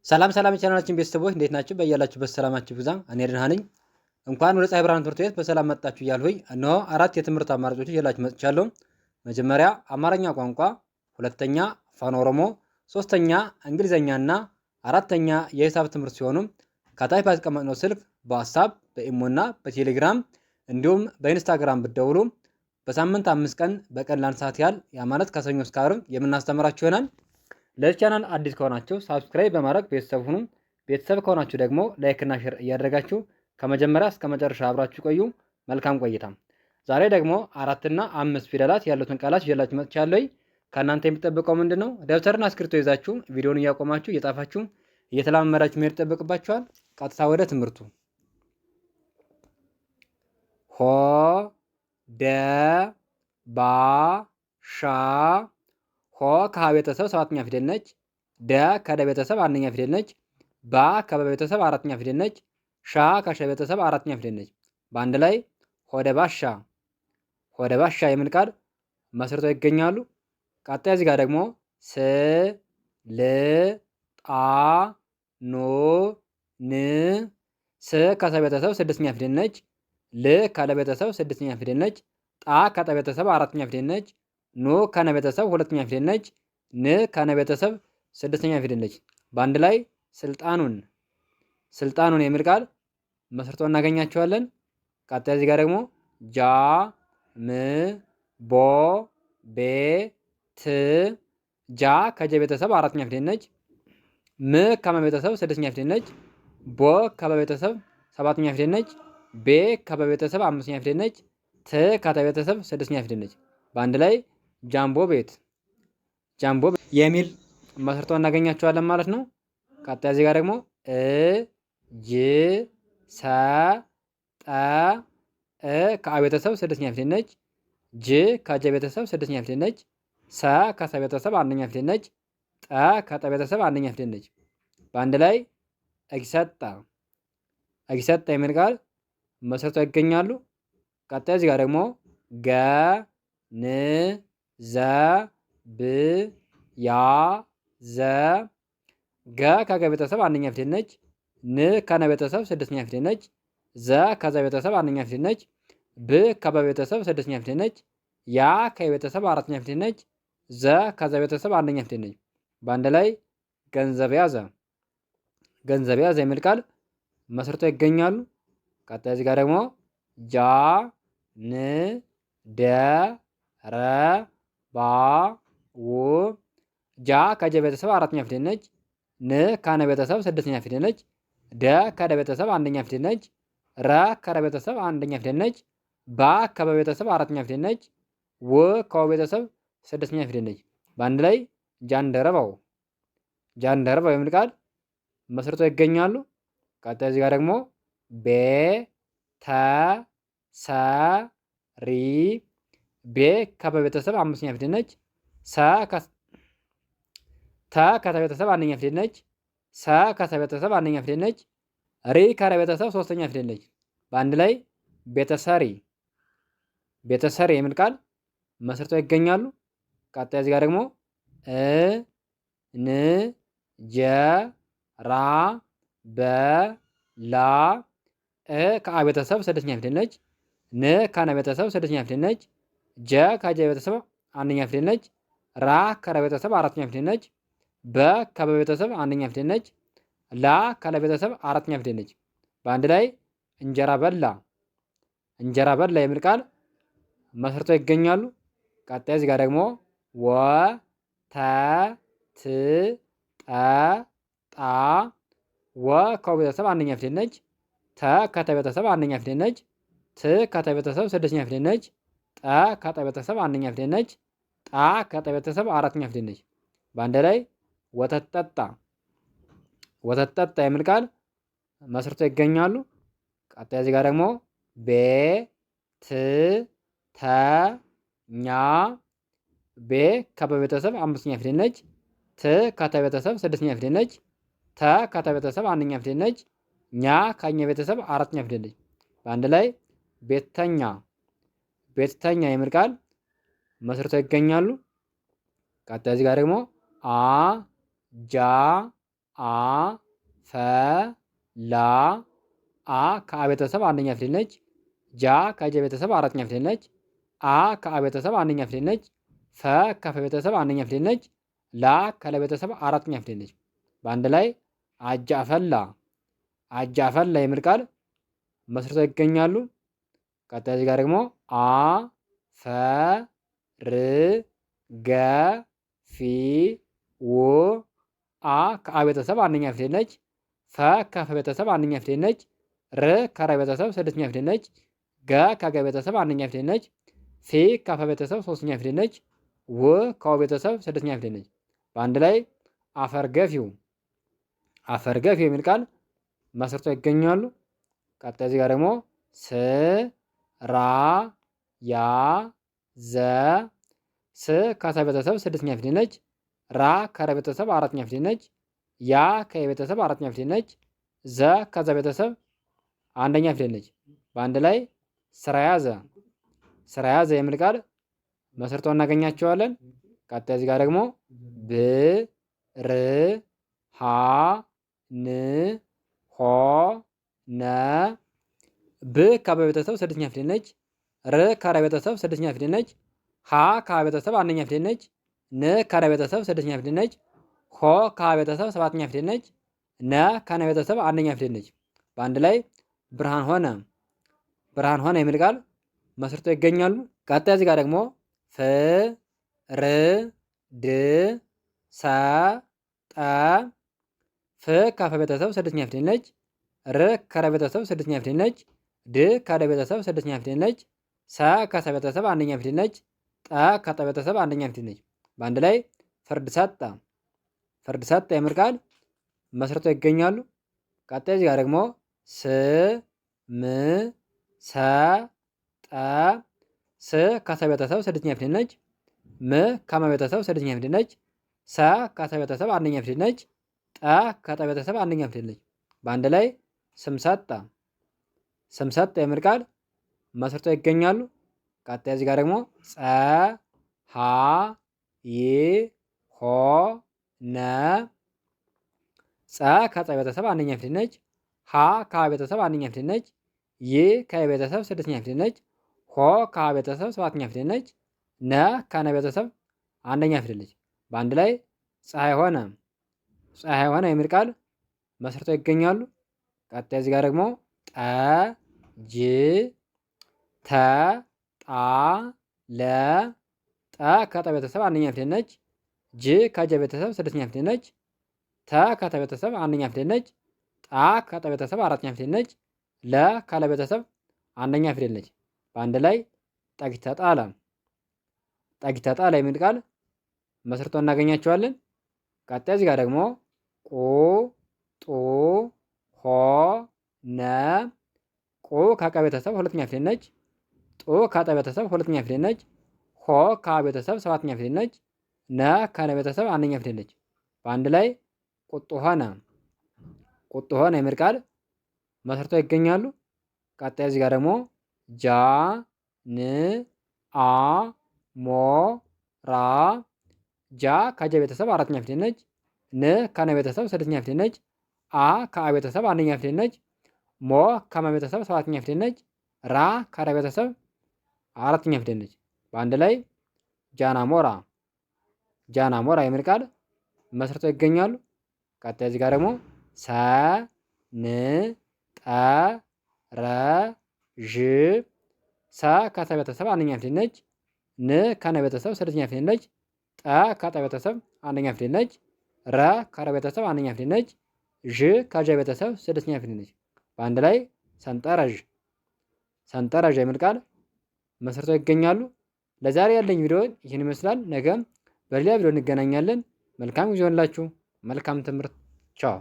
ሰላም ሰላም የቻናላችን ቤተሰቦች እንዴት ናችሁ? በያላችሁበት ሰላማችሁ ይብዛ። እኔ ደህና ነኝ። እንኳን ወደ ፀሐይ ብርሃን ትምህርት ቤት በሰላም መጣችሁ እያልሁኝ እነሆ አራት የትምህርት አማራጮች ይዤላችሁ መጥቻለሁ። መጀመሪያ አማርኛ ቋንቋ፣ ሁለተኛ አፋን ኦሮሞ፣ ሶስተኛ እንግሊዘኛና አራተኛ የሂሳብ ትምህርት ሲሆኑ ከታች ባስቀመጥነው ስልክ በዋትስአፕ በኢሞና በቴሌግራም እንዲሁም በኢንስታግራም ብትደውሉ በሳምንት 5 ቀን በቀን ለአንድ ሰዓት ያህል ያ ማለት ከሰኞ እስከ ዓርብ የምናስተምራችሁ ይሆናል። ለዚህ ቻናል አዲስ ከሆናችሁ ሳብስክራይብ በማድረግ ቤተሰብ ሁኑ። ቤተሰብ ከሆናችሁ ደግሞ ላይክ እና ሼር እያደረጋችሁ ከመጀመሪያ እስከ መጨረሻ አብራችሁ ቆዩ። መልካም ቆይታ። ዛሬ ደግሞ 4 እና 5 ፊደላት ያሉትን ቃላት ይዤላችሁ መጥቻለሁ። ከእናንተ የሚጠበቀው ምንድነው? ደብተርና እስክሪብቶ ይዛችሁ ቪዲዮውን እያቆማችሁ እየጻፋችሁ እየተለማመዳችሁ መሄድ ይጠበቅባችኋል። ቀጥታ ወደ ትምህርቱ። ሆ ደ ባ ሻ ሆ ከሀ ቤተሰብ ሰባተኛ ፊደል ነች። ደ ከደ ቤተሰብ አንደኛ ፊደል ነች። ባ ከበ ቤተሰብ አራተኛ ፊደል ነች። ሻ ከሸ ቤተሰብ አራተኛ ፊደል ነች። በአንድ ላይ ሆደ ባሻ፣ ሆደ ባሻ የሚል ቃል መስርተው ይገኛሉ። ቀጣይ እዚህ ጋር ደግሞ ስ ል ጣ ኖ ን ስ ከሰ ቤተሰብ ስድስተኛ ፊደል ነች። ል ከለ ቤተሰብ ስድስተኛ ፊደል ነች። ጣ ከጠ ቤተሰብ አራተኛ ፊደል ነች። ኖ ከነ ቤተሰብ ሁለተኛ ፊደል ነች። ን ከነ ቤተሰብ ስድስተኛ ፊደል ነች። በአንድ ላይ ስልጣኑን፣ ስልጣኑን የሚል ቃል መስርቶ እናገኛቸዋለን። ቀጣይ እዚህ ጋር ደግሞ ጃ ም ቦ ቤ ት ጃ ከጀ ቤተሰብ አራተኛ ፊደል ነች። ም ከመ ቤተሰብ ስድስተኛ ፊደል ነች። ቦ ከበ ቤተሰብ ሰባተኛ ፊደል ነች። ቤ ከበ ቤተሰብ አምስተኛ ፊደል ነች። ት ከተ ቤተሰብ ስድስተኛ ፊደል ነች። በአንድ ላይ ጃምቦ ቤት፣ ጃምቦ ቤት የሚል መስርቶ እናገኛቸዋለን ማለት ነው። ቀጣይ እዚህ ጋር ደግሞ ጅ ሰ ጠ ከአ ቤተሰብ ስድስተኛ ፊደል ነች። ጅ ከጀ ቤተሰብ ስድስተኛ ፊደል ነች። ሰ ከሰ ቤተሰብ አንደኛ ፊደል ነች። ጠ ከጠ ቤተሰብ አንደኛ ፊደል ነች። በአንድ ላይ እግሰጣ፣ እግሰጣ የሚል ቃል መስርተው ይገኛሉ። ቀጣይ እዚህ ጋር ደግሞ ገ ን ዘ ብ ያ ዘ ገ ከገ ቤተሰብ አንደኛ ፊደል ነች። ን ከነ ቤተሰብ ስድስተኛ ፊደል ነች። ዘ ከዘ ቤተሰብ አንደኛ ፊደል ነች። ብ ከበ ቤተሰብ ስድስተኛ ፊደል ነች። ያ ከቤተሰብ አራተኛ ፊደል ነች። ዘ ከዘ ቤተሰብ አንደኛ ፊደል ነች። በአንድ ላይ ገንዘብ ያዘ፣ ገንዘብ ያዘ የሚል ቃል መስርተው ይገኛሉ። ቀጣይ እዚህ ጋር ደግሞ ጃ ን ደ ረ ባ ው ጃ ከጀ ቤተሰብ አራተኛ ፊደል ነች። ን ከነ ቤተሰብ ስድስተኛ ፊደል ነች። ደ ከደ ቤተሰብ አንደኛ ፊደል ነች። ረ ከረ ቤተሰብ አንደኛ ፊደል ነች። ባ ከበ ቤተሰብ አራተኛ ፊደል ነች። ው ከወ ቤተሰብ ስድስተኛ ፊደል ነች። በአንድ ላይ ጃንደረባው፣ ጃንደረባው የሚል ቃል መስርተው ይገኛሉ። ቀጣይ እዚህ ጋር ደግሞ ቤ ተ ሰ ሪ ቤ ከበ ቤተሰብ አምስተኛ ፊደል ነች። ተ ከተ ቤተሰብ አንደኛ ፊደል ነች። ሰ ከሰ ቤተሰብ አንደኛ ፊደል ነች። ሪ ከረ ቤተሰብ ሶስተኛ ፊደል ነች። በአንድ ላይ ቤተሰሪ፣ ቤተሰሪ የሚል ቃል መስርተው ይገኛሉ። ቀጣይ እዚህ ጋር ደግሞ ን ጀ ራ በ ላ ከአ ቤተሰብ ስድስተኛ ፊደል ነች። ን ከነ ቤተሰብ ስድስተኛ ፊደል ነች። ጀ ከጀ ቤተሰብ አንደኛ ፊደል ነች። ራ ከረ ቤተሰብ አራተኛ ፊደል ነች። በ ከበ ቤተሰብ አንደኛ ፊደል ነች። ላ ከለ ቤተሰብ አራተኛ ፊደል ነች። በአንድ ላይ እንጀራ በላ፣ እንጀራ በላ የሚል ቃል መስርተው ይገኛሉ። ቀጣይ እዚህ ጋር ደግሞ ወ ተ ት ጠ ጣ ወ ከወ ቤተሰብ አንደኛ ፊደል ነች። ተ ከተ ቤተሰብ አንደኛ ፊደል ነች። ት ከተ ቤተሰብ ስድስተኛ ፊደል ነች። ጠ ከጠ ቤተሰብ አንደኛ ፊደል ነች። ጣ ከጠ ቤተሰብ አራተኛ ፊደል ነች። በአንድ ላይ ወተት ጠጣ፣ ወተት ጠጣ የሚል ቃል መስርተው ይገኛሉ። ቀጣይ እዚህ ጋር ደግሞ ቤ ት ተ ኛ ቤ ከበ ቤተሰብ አምስተኛ ፊደል ነች። ት ከተ ቤተሰብ ስድስተኛ ፊደል ነች። ተ ከተ ቤተሰብ አንደኛ ፊደል ነች። ኛ ከኛ ቤተሰብ አራተኛ ፊደል ነች። በአንድ ላይ ቤተኛ፣ ቤተኛ የሚል ቃል መስርተው ይገኛሉ። ቀጣይ እዚህ ጋር ደግሞ አ ጃ አ ፈ ላ አ ከአ ቤተሰብ አንደኛ ፊደል ነች። ጃ ከጀ ቤተሰብ አራተኛ ፊደል ነች። አ ከአ ቤተሰብ አንደኛ ፊደል ነች። ፈ ከፈ ቤተሰብ አንደኛ ፊደል ነች። ላ ከለ ቤተሰብ አራተኛ ፊደል ነች። በአንድ ላይ አጃፈላ አጃፈላ የሚል ቃል መስርተው ይገኛሉ። ቀጣይ እዚህ ጋር ደግሞ አ ፈ ር ገ ፊ ው አ ከአ ቤተሰብ አንደኛ ፊደል ነች። ፈ ከፈ ቤተሰብ አንደኛ ፊደል ነች። ር ከረ ቤተሰብ ስድስተኛ ፊደል ነች። ገ ከገ ቤተሰብ አንደኛ ፊደል ነች። ፊ ከፈ ቤተሰብ ሶስተኛ ፊደል ነች። ው ከወ ቤተሰብ ስድስተኛ ፊደል ነች። በአንድ ላይ አፈርገፊው አፈርገፊው የሚል ቃል መስርተው ይገኛሉ። ቀጣይ እዚህ ጋር ደግሞ ስ ራ ያ ዘ ስ ከሰ ቤተሰብ ስድስተኛ ፊደል ነች። ራ ከረ ቤተሰብ አራተኛ ፊደል ነች። ያ ከየ ቤተሰብ አራተኛ ፊደል ነች። ዘ ከዘ ቤተሰብ አንደኛ ፊደል ነች። በአንድ ላይ ስራ ያዘ ስራ ያዘ የሚል ቃል መስርተው እናገኛቸዋለን። ቀጣይ እዚህ ጋር ደግሞ ብ ር ሃ ን ሆ ነ ብ ከበ ቤተሰብ ስድስተኛ ፊደል ነች። ር ከረ ቤተሰብ ስድስተኛ ፊደል ነች። ሀ ከሀ ቤተሰብ አንደኛ ፊደል ነች። ን ከረ ቤተሰብ ስድስተኛ ፊደል ነች። ሆ ከሀ ቤተሰብ ሰባተኛ ፊደል ነች። ነ ከነ ቤተሰብ አንደኛ ፊደል ነች። በአንድ ላይ ብርሃን ሆነ ብርሃን ሆነ የሚል ቃል መስርተው ይገኛሉ። ቀጣይ እዚህ ጋር ደግሞ ፍ ር ድ ሰ ጠ ፍ ከፈ ቤተሰብ ስድስተኛ ፊደል ነች። ር ከረ ቤተሰብ ስድስተኛ ፊደል ነች። ድ ከደ ቤተሰብ ስድስተኛ ፊደል ነች። ሰ ከሰ ቤተሰብ አንደኛ ፊደል ነች። ጠ ከጠ ቤተሰብ አንደኛ ፊደል ነች። በአንድ ላይ ፍርድ ሰጠ ፍርድ ሰጠ የሚል ቃል መስርተው ይገኛሉ። ቀጣይ እዚህ ጋር ደግሞ ስ ም ሰ ጠ ስ ከሰ ቤተሰብ ስድስተኛ ፊደል ነች። ም ከመ ቤተሰብ ስድስተኛ ፊደል ነች። ሰ ከሰ ቤተሰብ አንደኛ ፊደል ነች። ጠ ከጠ ቤተሰብ አንደኛ ፊደል ነች። በአንድ ላይ ስም ሰጠ ስም ሰጠ የሚል ቃል መስርተው ይገኛሉ። ቀጣይ እዚህ ጋር ደግሞ ጸ ሀ ይ ሆ ነ ጸ ከጸ ቤተሰብ አንደኛ ፊደል ነች። ሀ ከሀ ቤተሰብ አንደኛ ፊደል ነች። ይ ከየ ቤተሰብ ስድስተኛ ፊደል ነች። ሆ ከሀ ቤተሰብ ሰባተኛ ፊደል ነች። ነ ከነ ቤተሰብ አንደኛ ፊደል ነች። በአንድ ላይ ፀሐይ ሆነ ፀሐይ ሆነ የሚል ቃል መስርተው ይገኛሉ። ቀጣይ እዚህ ጋር ደግሞ ጠ ጅ ተ ጣ ለ ጠ ከጠ ቤተሰብ አንደኛ ፊደል ነች። ጅ ከጀ ቤተሰብ ስድስተኛ ፊደል ነች። ተ ከተ ቤተሰብ አንደኛ ፊደል ነች። ጣ ከጠ ቤተሰብ አራተኛ ፊደል ነች። ለ ከለ ቤተሰብ አንደኛ ፊደል ነች። በአንድ ላይ ጠጅ ተጣለ ጠጅ ተጣለ የሚል ቃል መስርቶ እናገኛቸዋለን። ቀጣይ እዚህ ጋር ደግሞ ቁ ጡ ሆ ነ ቁ ከቀ ቤተሰብ ሁለተኛ ፊደል ነች። ጡ ከጠ ቤተሰብ ሁለተኛ ፊደል ነች። ሆ ከሀ ቤተሰብ ሰባተኛ ፊደል ነች። ነ ከነ ቤተሰብ አንደኛ ፊደል ነች። በአንድ ላይ ቁጡ ሆነ ቁጡ ሆነ የሚል ቃል መስርተው ይገኛሉ። ቀጣይ እዚህ ጋር ደግሞ ጃ ን አ ሞ ራ ጃ ከጀ ቤተሰብ አራተኛ ፊደል ነች። ን ከነ ቤተሰብ ስድስተኛ ፊደል ነች። አ ከአ ቤተሰብ አንደኛ ፊደል ነች። ሞ ከመ ቤተሰብ ሰባተኛ ፊደል ነች። ራ ከረ ቤተሰብ አራተኛ ፊደል ነች። በአንድ ላይ ጃናሞራ ጃናሞራ የሚል ቃል መስርተው ይገኛሉ። ቀጣይ እዚህ ጋር ደግሞ ሰ ን ጠ ረ ዥ ሰ ከሰ ቤተሰብ አንደኛ ፊደል ነች። ን ከነ ቤተሰብ ስድስተኛ ፊደል ነች። ጠ ከጠ ቤተሰብ አንደኛ ፊደል ነች። ረ ከረ ቤተሰብ አንደኛ ፊደል ነች። ዥ ከጀ ቤተሰብ ስድስተኛ ፊደል ነች። በአንድ ላይ ሰንጠረዥ ሰንጠረዥ የሚል ቃል መስርተው ይገኛሉ። ለዛሬ ያለኝ ቪዲዮ ይህን ይመስላል። ነገም በሌላ ቪዲዮ እንገናኛለን። መልካም ጊዜ ሆንላችሁ። መልካም ትምህርት። ቻው